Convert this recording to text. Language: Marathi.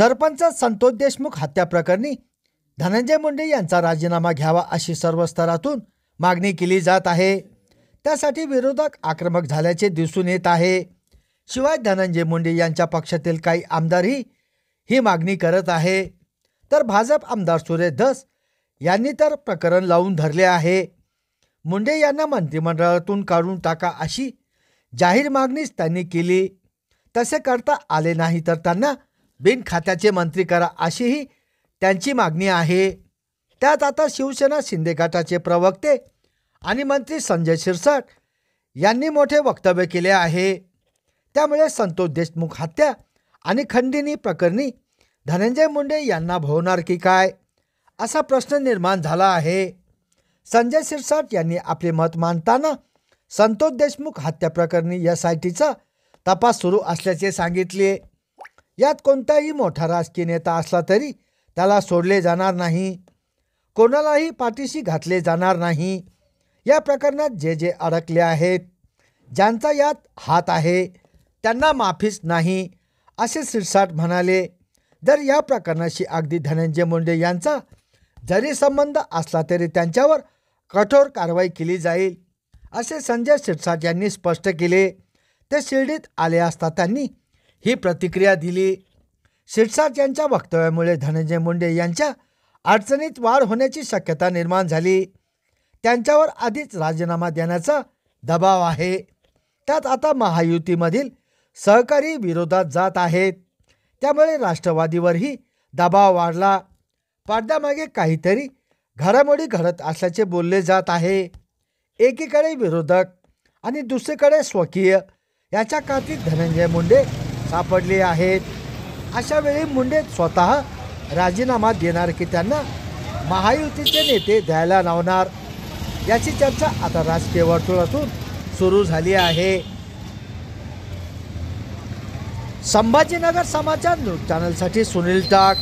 सरपंच संतोष देशमुख हत्या प्रकरणी धनंजय मुंडे यांचा राजीनामा घ्यावा अशी सर्व स्तरातून मागणी केली जात आहे। त्यासाठी विरोधक आक्रमक झाल्याचे दिसून येत आहे। शिवाय धनंजय मुंडे यांच्या पक्षातील काही आमदारही ही मागणी करत आहे। तर भाजप आमदार सुरेश धस यांनी तर प्रकरण लावून धरले आहे। मुंडे यांना मंत्रिमंडळातून काढून टाका अशी जाहीर मागणीच त्यांनी केली। तसे करता आले नाही तर त्यांना बिनखात्याचे मंत्री करा अशीही त्यांची मागणी आहे। त्यात आता शिवसेना शिंदे गटाचे प्रवक्ते आणि मंत्री संजय शिरसाट यांनी मोठे वक्तव्य केले आहे। त्यामुळे संतोष देशमुख हत्या आणि खंडणी प्रकरणी धनंजय मुंडे यांना भोवणार की काय असा प्रश्न निर्माण झाला आहे। संजय शिरसाट यांनी आपले मत मांडताना संतोष देशमुख हत्या प्रकरणी SITचा तपास सुरू असल्याचे सांगितले। यात कोणताही मोठा राजकीय नेता असला तरी त्याला सोडले जाणार नाही, कोणालाही पाठीशी घातले जाणार नाही। या प्रकरणात जे अडकले आहेत, ज्यांचा यात हात आहे, त्यांना माफीच नाही असे शिरसाट म्हणाले। जर या प्रकरणाशी अगदी धनंजय मुंडे यांचा जरी संबंध असला तरी त्यांच्यावर कठोर कारवाई केली जाईल असे संजय शिरसाट यांनी स्पष्ट केले। ते शिर्डीत आले असता त्यांनी ही प्रतिक्रिया दिली। शिरसाट यांच्या वक्तव्यामुळे धनंजय मुंडे यांच्या अडचणीत वाढ होण्याची शक्यता निर्माण झाली। त्यांच्यावर आधीच राजीनामा देण्याचा दबाव आहे। त्यात आता महायुतीमधील सहकारी विरोधात जात आहेत, त्यामुळे राष्ट्रवादीवरही दबाव वाढला। पडद्यामागे काहीतरी घडामोडी घडत असल्याचे बोलले जात आहे। एकीकडे विरोधक आणि दुसरीकडे स्वकीय याच्या काठीत धनंजय मुंडे सापडले आहेत। अशा वेळी मुंडे स्वतः राजीनामा देणार की त्यांना महायुतीचे नेते द्यायला लावणार याची चर्चा आता राजकीय वर्तुळातून सुरू झाली आहे। संभाजीनगर समाचार न्यूज चॅनलसाठी सुनील टाक।